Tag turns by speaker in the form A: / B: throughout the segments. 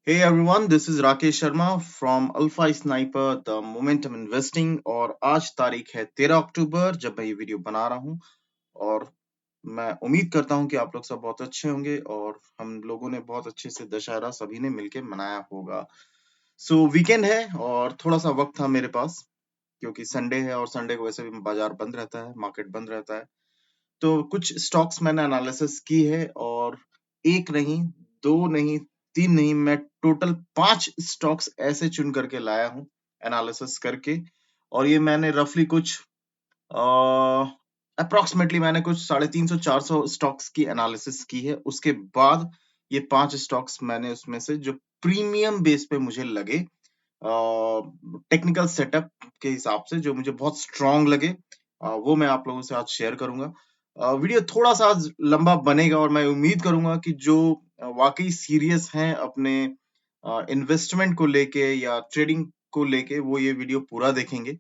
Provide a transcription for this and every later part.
A: Hey everyone, this is Rakesh Sharma from Alpha Sniper the Momentum Investing और आज तारीख है 13 अक्टूबर जब मैं ये वीडियो बना रहा हूँ और मैं उम्मीद करता हूँ कि आप लोग सब बहुत अच्छे होंगे और हम लोगों ने बहुत अच्छे से दशहरा सभी ने मिलके मनाया होगा। वीकेंड है और थोड़ा सा वक्त था मेरे पास क्योंकि संडे है और संडे को वैसे भी बाजार बंद रहता है, मार्केट बंद रहता है। तो कुछ स्टॉक्स मैंने एनालिसिस की है और एक नहीं, दो नहीं, तीन नहीं, मैं टोटल 5 स्टॉक्स ऐसे चुन करके लाया हूँ एनालिसिस करके और ये मैंने रफली कुछ अप्रोक्सीमेटली मैंने कुछ 350-400 स्टॉक्स की एनालिसिस की है। उसके बाद ये 5 स्टॉक्स मैंने उसमें से जो प्रीमियम बेस पे मुझे लगे टेक्निकल सेटअप के हिसाब से जो मुझे बहुत स्ट्रांग लगे वो मैं आप लोगों से आज शेयर करूंगा। वीडियो थोड़ा सा आज लंबा बनेगा और मैं उम्मीद करूंगा कि जो वाकई सीरियस हैं अपने इन्वेस्टमेंट को लेके या ट्रेडिंग को लेके वो ये वीडियो पूरा देखेंगे,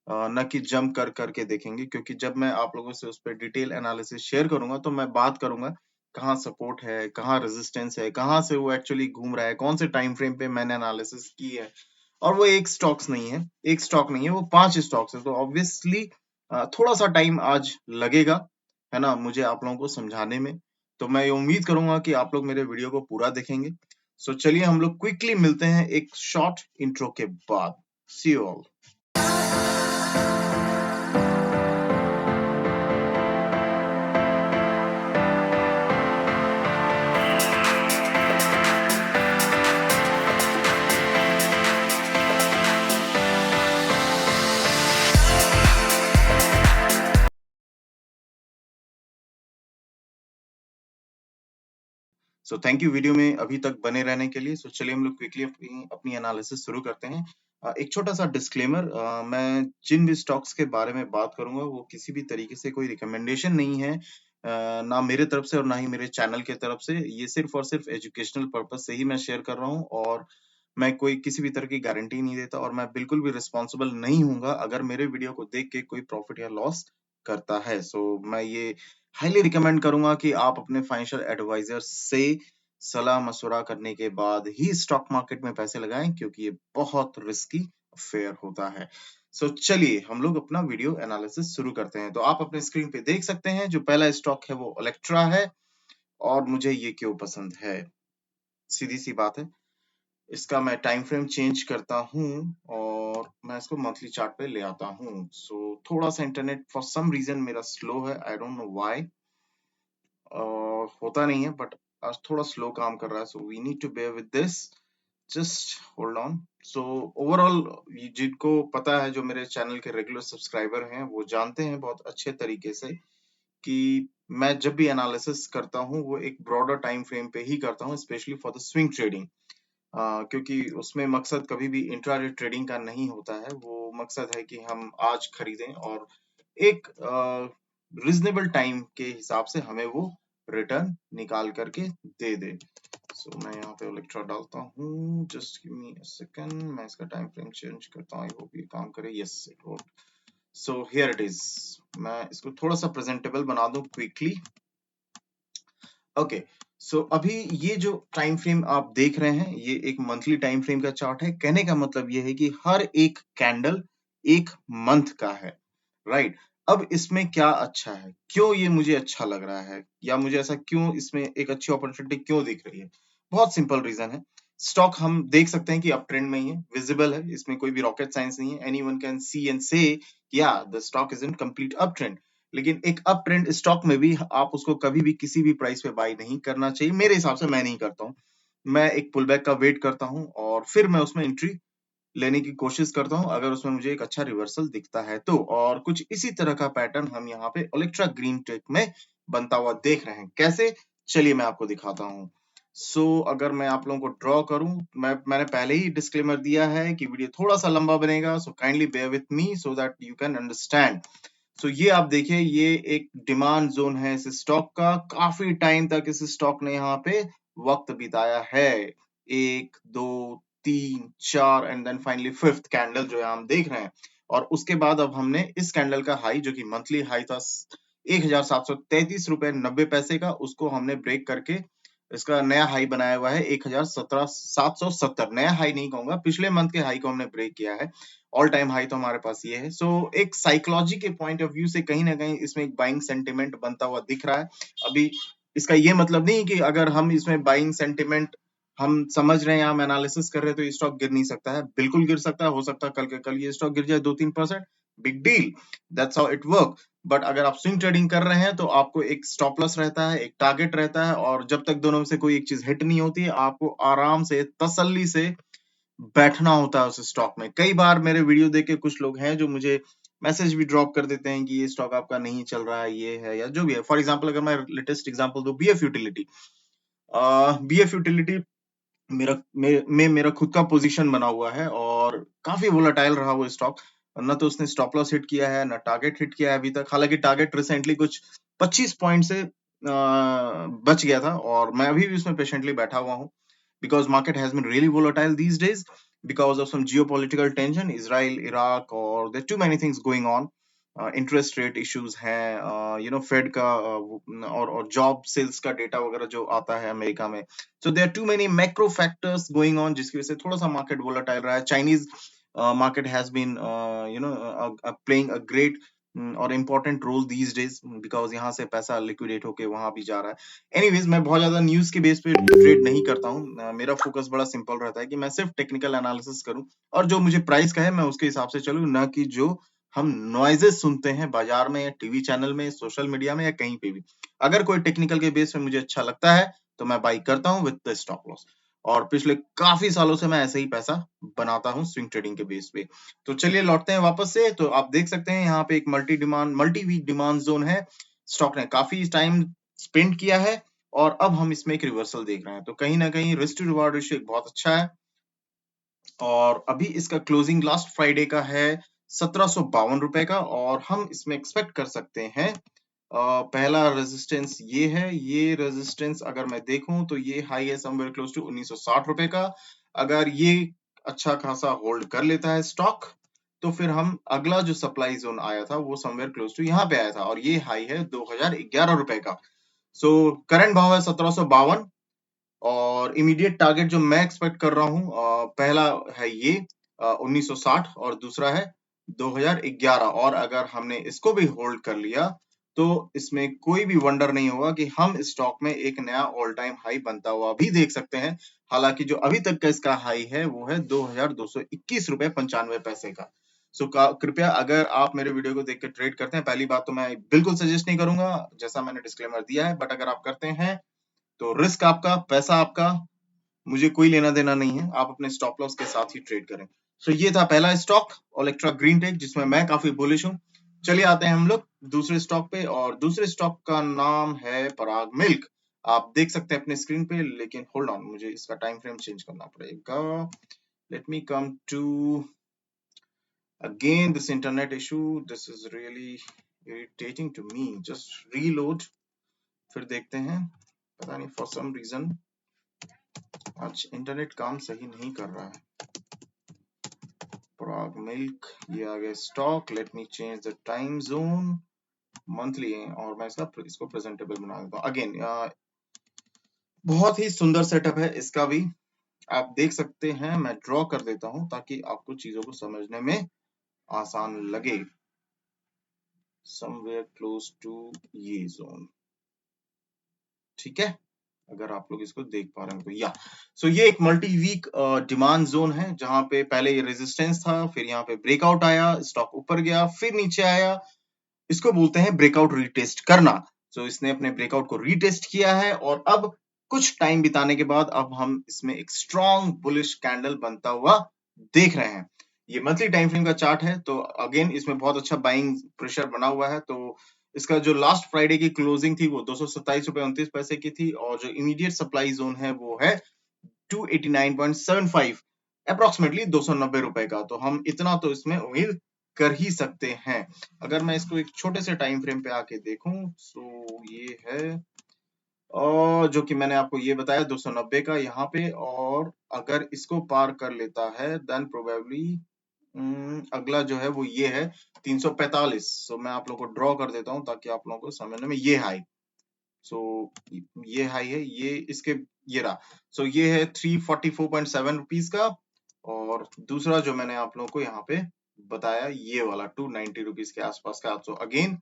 A: न कि जंप कर करके देखेंगे क्योंकि जब मैं आप लोगों से उस पर डिटेल एनालिसिस शेयर करूंगा तो मैं बात करूंगा कहाँ सपोर्ट है, कहाँ रेजिस्टेंस है, कहाँ से वो एक्चुअली घूम रहा है, कौन से टाइम फ्रेम पे मैंने एनालिसिस की है। और वो एक स्टॉक्स नहीं है, एक स्टॉक नहीं है, वो 5 स्टॉक्स है। तो ऑब्वियसली थोड़ा सा टाइम आज लगेगा, है ना, मुझे आप लोगों को समझाने में। तो मैं ये उम्मीद करूंगा कि आप लोग मेरे वीडियो को पूरा देखेंगे। चलिए हम लोग क्विकली मिलते हैं एक शॉर्ट इंट्रो के बाद। See you all. Thank you video में अभी तक बने रहने के लिए। चलिए हम लोग क्विकली अपनी अपनी एनालिसिस शुरू करते हैं। एक छोटा सा डिस्क्लेमर, मैं जिन भी स्टॉक्स के बारे में बात करूंगा वो किसी भी तरीके से कोई रिकमेंडेशन नहीं है, ना मेरे तरफ से और ना ही मेरे चैनल के तरफ से। ये सिर्फ और सिर्फ एजुकेशनल पर्पज से ही मैं शेयर कर रहा हूँ और मैं कोई किसी भी तरह की गारंटी नहीं देता और मैं बिल्कुल भी रिस्पॉन्सिबल नहीं हूँगा अगर मेरे वीडियो को देख के कोई प्रॉफिट या लॉस करता है। मैं ये हाईली रिकमेंड करूंगा कि आप अपने फाइनेंशियल एडवाइजर से सलाह मशवरा करने के बाद ही स्टॉक मार्केट में पैसे लगाएं क्योंकि ये बहुत रिस्की अफेयर होता है। चलिए हम लोग अपना वीडियो एनालिसिस शुरू करते हैं। तो आप अपने स्क्रीन पे देख सकते हैं जो पहला स्टॉक है वो इलेक्ट्रा है और मुझे ये क्यों पसंद है, सीधी सी बात है। इसका मैं टाइम फ्रेम चेंज करता हूँ और मैं इसको मंथली चार्ट पे ले आता हूँ। थोड़ा सा इंटरनेट फॉर सम रीजन मेरा स्लो है, आई डोंट नो व्हाई। होता नहीं है बट आज थोड़ा स्लो काम कर रहा है, so we need to bear with this. Just hold on. Overall जिनको पता है, जो मेरे चैनल के रेगुलर सब्सक्राइबर हैं, वो जानते हैं बहुत अच्छे तरीके से कि मैं जब भी एनालिसिस करता हूँ वो एक ब्रॉडर टाइम फ्रेम पे ही करता हूँ, specially for the swing trading. क्योंकि उसमें मकसद कभी भी इंट्राडे ट्रेडिंग का नहीं होता है। वो मकसद है कि हम आज खरीदें और एक रीजनेबल टाइम के हिसाब से हमें वो रिटर्न निकाल करके दे दे। मैं यहाँ पे इलेक्ट्रा डालता हूँ, just give me a second. मैं इसका टाइम फ्रेम चेंज करता हूँ, आई होप ये काम करे। Yes it work. Here it is. मैं इसको थोड़ा सा प्रेजेंटेबल बना दूं क्विकली। ओके, अभी ये जो टाइम फ्रेम आप देख रहे हैं ये एक मंथली टाइम फ्रेम का चार्ट है। कहने का मतलब ये है कि हर एक कैंडल एक मंथ का है, राइट। अब इसमें क्या अच्छा है, क्यों ये मुझे अच्छा लग रहा है, या मुझे ऐसा क्यों इसमें एक अच्छी अपॉर्चुनिटी क्यों दिख रही है? बहुत सिंपल रीजन है। स्टॉक हम देख सकते हैं कि अप ट्रेंड में ही है, विजिबल है, इसमें कोई भी रॉकेट साइंस नहीं है। एनीवन कैन सी एंड से या the stock is in complete up trend. लेकिन एक अप ट्रेंड स्टॉक में भी आप उसको कभी भी किसी भी प्राइस पे बाय नहीं करना चाहिए। मेरे हिसाब से मैं नहीं करता हूँ। मैं एक पुल बैक का वेट करता हूँ और फिर मैं उसमें एंट्री लेने की कोशिश करता हूँ अगर उसमें मुझे एक अच्छा रिवर्सल दिखता है तो। और कुछ इसी तरह का पैटर्न हम यहाँ पे इलेक्ट्रा ग्रीन टेक में बनता हुआ देख रहे हैं। कैसे, चलिए मैं आपको दिखाता हूँ। अगर मैं आप लोगों को ड्रॉ करूं, मैंने पहले ही डिस्क्लेमर दिया है कि वीडियो थोड़ा सा लंबा बनेगा, so kindly bear with me so that you can understand. ये आप देखिए, ये एक डिमांड जोन है इस स्टॉक का। काफी टाइम तक इस स्टॉक ने यहाँ पे वक्त बिताया है। 1 2 3 4 and then finally fifth candle जो है हम देख रहे हैं। और उसके बाद अब हमने इस कैंडल का हाई, जो कि मंथली हाई था 1733 रुपए 90 पैसे का, उसको हमने ब्रेक करके इसका नया हाई बनाया हुआ है 1770। नया हाई नहीं कहूंगा, पिछले मंथ के हाई को हमने ब्रेक किया है। ऑल टाइम हाई तो हमारे पास ये है। सो एक साइकोलॉजी के पॉइंट ऑफ व्यू से कहीं ना कहीं इसमें एक बाइंग सेंटिमेंट बनता हुआ दिख रहा है। अभी इसका ये मतलब नहीं कि अगर हम इसमें बाइंग सेंटिमेंट हम समझ रहे हैं या हम एनालिसिस कर रहे हैं तो ये स्टॉक गिर नहीं सकता है। बिल्कुल गिर सकता है, हो सकता है कल के कल ये स्टॉक गिर जाए 2-3%, big deal, that's how it work. But अगर आप स्विंग ट्रेडिंग कर रहे हैं तो आपको एक स्टॉप लॉस रहता है, एक टारगेट रहता है, और जब तक दोनों में से कोई एक चीज हिट नहीं होती, आपको आराम से तसल्ली से बैठना होता है उस स्टॉक में। कई बार मेरे वीडियो देख के कुछ लोग हैं जो मुझे मैसेज भी ड्रॉप कर देते हैं कि ये स्टॉक आपका नहीं चल रहा है, ये है या जो भी है। फॉर एग्जाम्पल अगर मैं लेटेस्ट एग्जाम्पल दूं, बीएफ यूटिलिटी। बीएफ यूटिलिटी मेरा खुद का पोजीशन बना हुआ है और काफी वोलेटाइल रहा वो स्टॉक। न तो उसने स्टॉप लॉस हिट किया है, न टारगेट हिट किया है अभी तक। हालांकि टारगेट रिसेंटली कुछ 25 पॉइंट से बच गया था, और मैं अभी भी उसमें पेशेंटली बैठा हुआ हूँ, because market has been really volatile these days because of some geopolitical tension, Israel, Iraq, or there are too many things going on. Interest rate issues हैं, फेड का और जॉब सेल्स का डेटा वगैरह जो आता है अमेरिका में। So there are too many macro factors going on, जिसकी वजह से थोड़ा सा मार्केट वोलेटाइल रहा है। Chinese market has been playing a great और important role these days, because यहाँ से पैसा लिक्विडेट होके वहां भी जा रहा है। एनीवेज, मैं बहुत ज्यादा न्यूज के बेस पे ट्रेड नहीं करता हूँ। मेरा फोकस बड़ा सिंपल रहता है कि मैं सिर्फ टेक्निकल एनालिसिस करूं, और जो मुझे प्राइस का है मैं उसके हिसाब से चलूं, न कि जो हम नॉइजेस सुनते हैं बाजार में या टीवी चैनल में, सोशल मीडिया में या कहीं पे भी। अगर कोई टेक्निकल के बेस पे मुझे अच्छा लगता है तो मैं बाई करता हूँ विद द स्टॉप लॉस, और पिछले काफी सालों से मैं ऐसे ही पैसा बनाता हूँ स्विंग ट्रेडिंग के बेस पे। तो चलिए लौटते हैं वापस से। तो आप देख सकते हैं यहाँ पे एक मल्टी वीक डिमांड जोन है। स्टॉक ने काफी टाइम स्पेंड किया है, और अब हम इसमें एक रिवर्सल देख रहे हैं। तो कहीं ना कहीं रिस्क टू रिवार्ड रेशियो बहुत अच्छा है, और अभी इसका क्लोजिंग लास्ट फ्राइडे का है 1752 रुपए का, और हम इसमें एक्सपेक्ट कर सकते हैं पहला रेजिस्टेंस ये है। ये रेजिस्टेंस अगर मैं देखूं तो ये हाई है समवेयर क्लोज टू 1960 रुपए का। अगर ये अच्छा खासा होल्ड कर लेता है स्टॉक, तो फिर हम अगला जो सप्लाई जोन आया था वो समवेयर क्लोज टू यहाँ पे आया था, और ये हाई है 2011 रुपए का। सो करंट भाव है 1752, और इमीडिएट टारगेट जो मैं एक्सपेक्ट कर रहा हूँ, पहला है ये 1960, और दूसरा है 2011। और अगर हमने इसको भी होल्ड कर लिया तो इसमें कोई भी वंडर नहीं होगा कि हम स्टॉक में एक नया ऑल टाइम हाई बनता हुआ भी देख सकते हैं। हालांकि जो अभी तक का इसका हाई है वो है 2221 रुपए 95 पैसे का। सो कृपया अगर आप मेरे वीडियो को देख के ट्रेड करते हैं, पहली बात तो मैं बिल्कुल सजेस्ट नहीं करूंगा, जैसा मैंने डिस्क्लेमर दिया है। बट अगर आप करते हैं तो रिस्क आपका, पैसा आपका, मुझे कोई लेना देना नहीं है। आप अपने स्टॉप लॉस के साथ ही ट्रेड करें। सो ये था पहला स्टॉक, ओलेक्ट्रा ग्रीन टेक, जिसमें मैं काफी बुलिश हूँ। चलिए आते हैं हम लोग दूसरे स्टॉक पे, और दूसरे स्टॉक का नाम है पराग मिल्क। आप देख सकते हैं अपने स्क्रीन पे, लेकिन होल्ड ऑन, मुझे इसका टाइम फ्रेम चेंज करना पड़ेगा। Let me come to again this internet issue, this is really irritating to me. Just reload, फिर देखते हैं। पता नहीं फॉर सम रीजन आज इंटरनेट काम सही नहीं कर रहा है। पराग मिल्क, ये आ गया stock. Let me change the time zone, monthly है, और मैं इसको प्रेजेंटेबल बना देता हूँ। अगेन बहुत ही सुंदर सेटअप है इसका भी, आप देख सकते हैं। मैं ड्रॉ कर देता हूँ ताकि आपको चीजों को समझने में आसान लगे। समवेयर क्लोज टू ये जोन, ठीक है, अगर आप लोग इसको देख पा रहे हैं तो। या सो ये एक मल्टी वीक डिमांड जोन है, जहां पे पहले ये रेजिस्टेंस था, फिर यहाँ पे ब्रेकआउट आया, स्टॉक ऊपर गया, फिर नीचे आया। इसको बोलते हैं ब्रेकआउट रीटेस्ट करना। सो इसने अपने ब्रेकआउट को रीटेस्ट किया है, और अब कुछ टाइम बिताने के बाद अब हम इसमें एक स्ट्रॉन्ग बुलिश कैंडल बनता हुआ देख रहे हैं। ये मंथली टाइम फ्रेम का चार्ट है, तो अगेन इसमें बहुत अच्छा बाइंग प्रेशर बना हुआ है। तो इसका जो लास्ट फ्राइडे की क्लोजिंग थी वो 227 रुपए 29 पैसे की थी, और जो इमीडिएट सप्लाई जोन है वो है 289.75, अप्रोक्सीमेटली 290 रुपए का। तो हम इतना तो इसमें उम्मीद कर ही सकते हैं। अगर मैं इसको एक छोटे से टाइम फ्रेम पे आके देखूं, सो ये है, और जो कि मैंने आपको ये बताया 290 का यहाँ पे, और अगर इसको पार कर लेता है देन प्रोबेबली अगला जो है वो ये है 345। सो मैं आप लोग को ड्रॉ कर देता हूँ ताकि आप लोगों को समझने में, ये हाई सो ये हाई है, ये इसके ये रहा। सो ये है 344.7 रुपीज का, और दूसरा जो मैंने आप लोगों को यहाँ पे बताया ये वाला 290 रुपीज के आसपास का। सो अगेन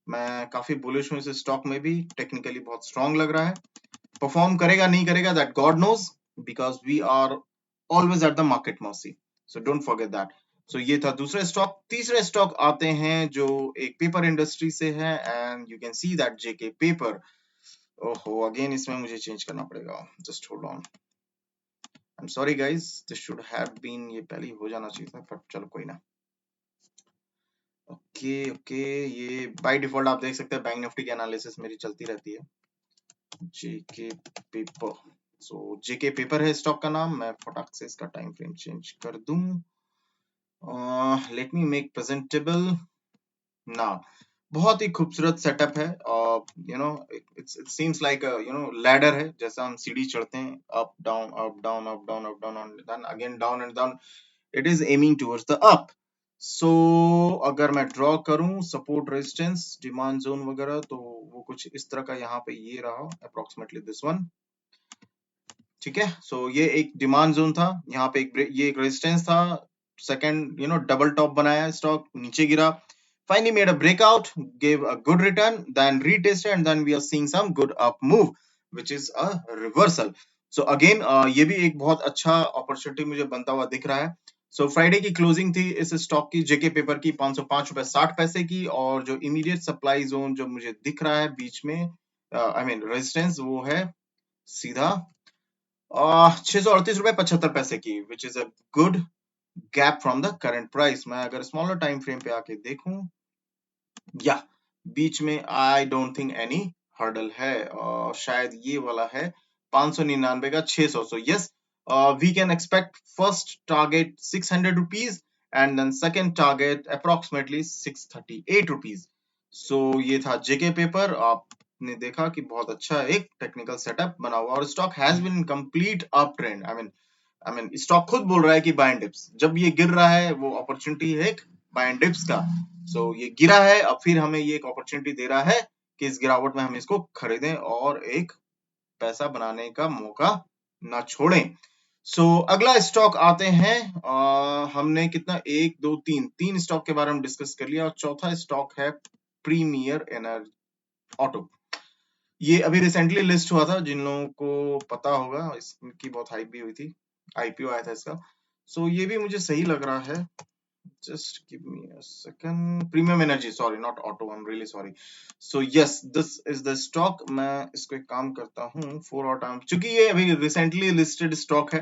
A: मैं काफी बुलिश हूँ इस स्टॉक में भी, टेक्निकली बहुत स्ट्रांग लग रहा है। परफॉर्म करेगा नहीं करेगा that God knows, because we are always at the market mercy, so don't forget that. So ये था दूसरा स्टॉक। तीसरे स्टॉक आते हैं जो एक पेपर इंडस्ट्री से है, and you can see that JK paper. ओहो, अगेन इसमें मुझे चेंज करना पड़ेगा, just hold on. I am sorry guys, this should have been, ये पहले ही हो जाना चाहिए था, बट चलो कोई ना। ओके ओके, ये बाय डिफॉल्ट आप देख सकते हैं बैंक निफ्टी की एनालिसिस मेरी चलती रहती है। जेके पेपर, सो जेके पेपर है स्टॉक का नाम। मैं फटाक से इसका टाइम फ्रेम चेंज कर दूं। लेट मी मेक प्रेजेंटेबल ना। बहुत ही खूबसूरत सेटअप है, you know it seems like you know ladder है, जैसा हम सीढ़ी चढ़ते हैं, up down up down up down up down and then again down and down, it is aiming towards the up. So अगर मैं ड्रॉ करूं सपोर्ट रेजिस्टेंस डिमांड जोन वगैरह, तो वो कुछ इस तरह का यहाँ पे ये रहा, अप्रोक्सीमेटली दिस वन। ठीक है, सो ये एक डिमांड जोन था, यहाँ पे ये एक रेजिस्टेंस था। Second you know double top बनाया, स्टॉक नीचे गिरा, finally made a breakout, gave a good return, then retested, and then we are seeing some good up move, which is a reversal. So again ये भी एक बहुत अच्छा opportunity मुझे बनता हुआ दिख रहा है। सो फ्राइडे की क्लोजिंग थी इस स्टॉक की, जेके पेपर की, 505 रुपए 60 पैसे की, और जो इमीडिएट सप्लाई जोन जो मुझे दिख रहा है बीच में, आई मीन रेजिस्टेंस, वो है सीधा 638 रुपए 75 पैसे की, which is a good gap from the current price. मैं अगर स्मॉलर टाइम फ्रेम पे आके देखूं, या बीच में I don't think any hurdle है, और शायद ये वाला है 599 का 600। So yes, we can expect first target 600 rupees, and then second target approximately 638 rupees. So ये था जेके पेपर। आपने देखा कि बहुत अच्छा एक टेक्निकल सेटअप बना हुआ, और stock has been in complete up trend. I mean stock खुद बोल रहा है कि बाय एंड डिप्स, जब ये गिर रहा है वो अपॉर्चुनिटी है एक बाय एंड डिप्स का। सो ये गिरा है, अब फिर हमें ये एक अपॉर्चुनिटी दे रहा है कि इस गिरावट में हम इसको खरीदें और एक पैसा बनाने का मौका ना छोड़ें। सो अगला स्टॉक आते हैं, हमने कितना, एक दो तीन तीन स्टॉक के बारे में डिस्कस कर लिया, और चौथा स्टॉक है प्रीमियर एनर्जी ऑटो। ये अभी रिसेंटली लिस्ट हुआ था, जिन लोगों को पता होगा, इसकी बहुत हाइप भी हुई थी, आईपीओ आया था इसका। सो ये भी मुझे सही लग रहा है, just give me a second. Premium energy, sorry, not auto, I'm really sorry. So yes, this is the stock। मैं इसको एक काम करता हूँ 4 और टाइम, क्योंकि ये अभी रिसेंटली लिस्टेड स्टॉक है,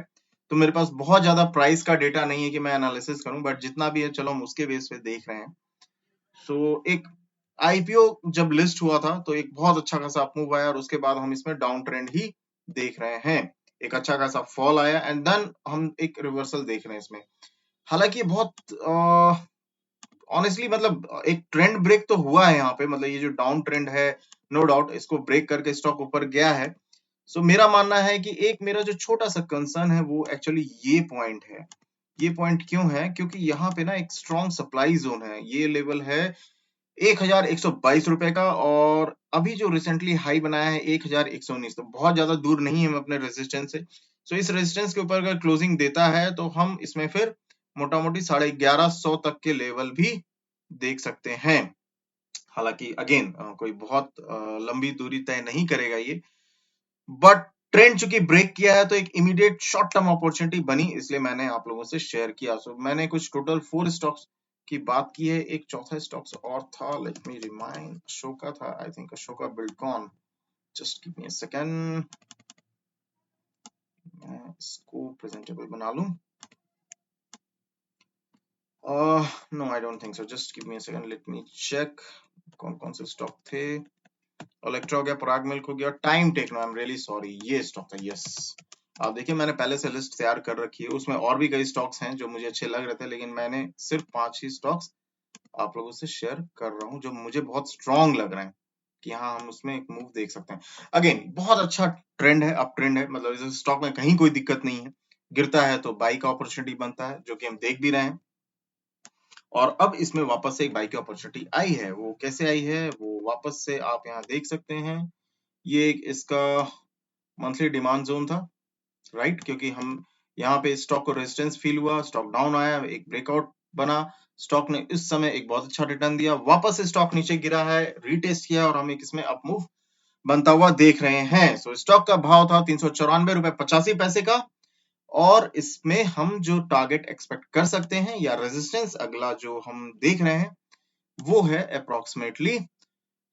A: तो मेरे पास बहुत ज्यादा प्राइस का डेटा नहीं है कि मैं एनालिसिस करूं, बट जितना भी है चलो हम उसके बेस पे देख रहे हैं। सो एक आईपीओ जब लिस्ट हुआ था तो एक बहुत अच्छा खासा अप मूव आया, और उसके बाद हम इसमें डाउन ट्रेंड ही देख रहे हैं, एक अच्छा खासा फॉल आया, एंड देन हम एक रिवर्सल देख रहे हैं इसमें। हालांकि बहुत ऑनेस्टली मतलब एक ट्रेंड ब्रेक तो हुआ है यहाँ पे, मतलब ये जो डाउन ट्रेंड है, नो डाउट इसको ब्रेक करके स्टॉक ऊपर गया है। सो मेरा मानना है कि एक मेरा जो छोटा सा कंसर्न है वो एक्चुअली ये पॉइंट है। ये पॉइंट क्यों है? क्योंकि यहाँ पे ना एक स्ट्रॉन्ग सप्लाई जोन है, ये लेवल है 1122 रुपए का, और अभी जो रिसेंटली हाई बनाया है 1119, तो बहुत ज्यादा दूर नहीं है अपने रेजिस्टेंस से। सो इस रेजिस्टेंस के ऊपर अगर क्लोजिंग देता है तो हम इसमें फिर मोटा मोटी 1150 तक के लेवल भी देख सकते हैं। हालांकि अगेन कोई बहुत लंबी दूरी तय नहीं करेगा ये, बट ट्रेंड चूंकि ब्रेक किया है तो एक इमीडिएट शॉर्ट टर्म अपॉर्चुनिटी बनी, इसलिए मैंने आप लोगों से शेयर किया। सो मैंने कुछ टोटल 4 स्टॉक्स की बात की है, एक चौथा स्टॉक्स और था, लेट मी रिमाइंड, अशोका था, I think Ashoka Buildcon. Just give me a second, मैं इसको प्रेजेंटेबल बना लूं। No I don't think so, just give me a second, let me check कौन कौन से स्टॉक थे। इलेक्ट्रा हो गया, पराग मिल्क हो गया, Time Techno, I am really sorry, ये स्टॉक था, यस। आप देखिए मैंने पहले से लिस्ट तैयार कर रखी है, उसमें और भी कई स्टॉक्स हैं जो मुझे अच्छे लग रहे थे, लेकिन मैंने सिर्फ 5 ही स्टॉक्स आप लोगों से शेयर कर रहा हूँ जो मुझे बहुत स्ट्रॉन्ग लग रहे हैं कि हाँ हम उसमें एक मूव देख सकते हैं। अगेन बहुत अच्छा ट्रेंड है, अप ट्रेंड है, मतलब इस स्टॉक में कहीं कोई दिक्कत नहीं है, गिरता है तो बाई का अपॉर्चुनिटी बनता है, जो कि हम देख भी रहे हैं। और अब इसमें वापस से एक बाई की अपॉर्चुनिटी आई है, वो कैसे आई है वो वापस से आप यहाँ देख सकते हैं। ये एक इसका मंथली डिमांड जोन था, राइट, क्योंकि हम यहाँ पे स्टॉक को रेजिस्टेंस फील हुआ, स्टॉक डाउन आया, एक ब्रेकआउट बना, स्टॉक ने इस समय एक बहुत अच्छा रिटर्न दिया, वापस स्टॉक नीचे गिरा है, रीटेस्ट किया और हम एक इसमें अप मूव बनता हुआ देख रहे हैं। सो स्टॉक का भाव था 394.85 का, और इसमें हम जो टारगेट एक्सपेक्ट कर सकते हैं या रेजिस्टेंस अगला जो हम देख रहे हैं वो है अप्रोक्सीमेटली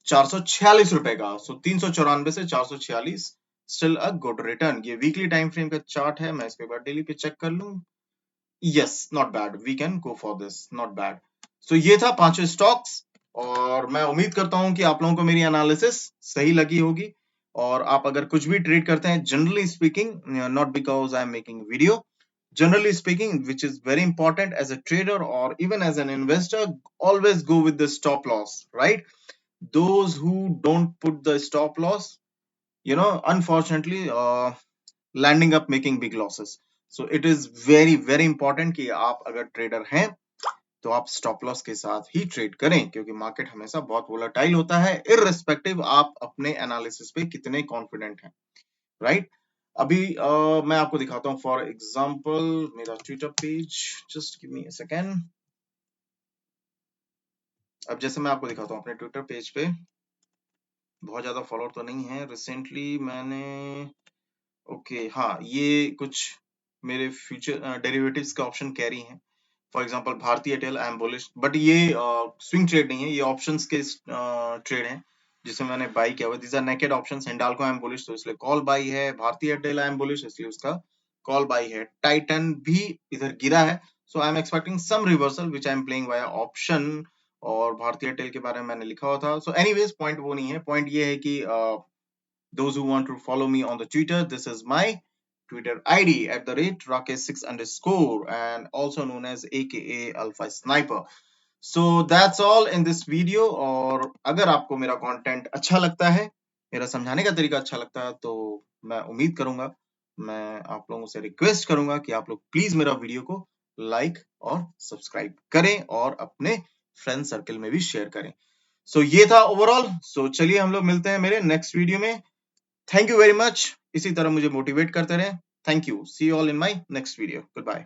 A: 446 रुपए का। सो 394 से 446 स्टिल अ गुड रिटर्न। ये वीकली टाइम फ्रेम का चार्ट है, मैं इसके बाद डेली पे चेक कर लूं। Yes, not bad, we can go for this, not bad. So ये था 5 स्टॉक्स, और मैं उम्मीद करता हूं कि आप लोगों को मेरी एनालिसिस सही लगी होगी। और आप अगर कुछ भी ट्रेड करते हैं, generally speaking, not because I am making video, generally speaking, which is very important as a trader or even as an investor, always go with the stop loss, right? Those who don't put the stop loss, unfortunately, landing up making big losses. So it is very very important कि आप अगर trader हैं तो आप stop loss के साथ ही trade करें, क्योंकि मार्केट हमेशा बहुत वोलेटाइल होता है, इररिस्पेक्टिव आप अपने एनालिसिस पे कितने कॉन्फिडेंट हैं, राइट? अभी मैं आपको दिखाता हूं, फॉर एग्जांपल मेरा Twitter page, just give me a second. अब जैसे मैं आपको दिखाता हूं अपने ट्विटर पेज पे, बहुत ज्यादा फॉलोअर तो नहीं है रिसेंटली मैंने, ओके हाँ, ये कुछ मेरे फ्यूचर डेरिवेटिव्स के ऑप्शन कैरी हैं। फॉर एग्जांपल भारतीय Airtel, I am bullish, but ये स्विंग ट्रेड नहीं है, ये ऑप्शंस के ट्रेड हैं जिसे मैंने बाई किया हुआ। These are naked options. Hindalco I am bullish तो इसलिए कॉल बाई है, भारतीय एयरटेल आई एम बुलिश इसलिए उसका कॉल बाई है, टाइटन भी इधर गिरा है, so I am expecting some reversal which I am playing via option. और भारतीय एयरटेल के बारे में मैंने लिखा हुआ था। सो एनीवेज पॉइंट वो नहीं है, पॉइंट ये है कि those who want to follow me on the Twitter, this is my Twitter ID @Rakesh6_ and also known as AKA Alpha Sniper. So that's all in this video. और अगर आपको मेरा कंटेंट अच्छा लगता है, मेरा समझाने का तरीका अच्छा लगता है, तो मैं उम्मीद करूंगा, मैं आप लोगों से रिक्वेस्ट करूंगा कि आप लोग प्लीज मेरा वीडियो को लाइक और सब्सक्राइब करें और अपने फ्रेंड सर्कल में भी शेयर करें। सो ये था ओवरऑल। सो चलिए हम लोग मिलते हैं मेरे नेक्स्ट वीडियो में। थैंक यू वेरी मच, इसी तरह मुझे मोटिवेट करते रहें। Thank you, see you all in my next video, good bye.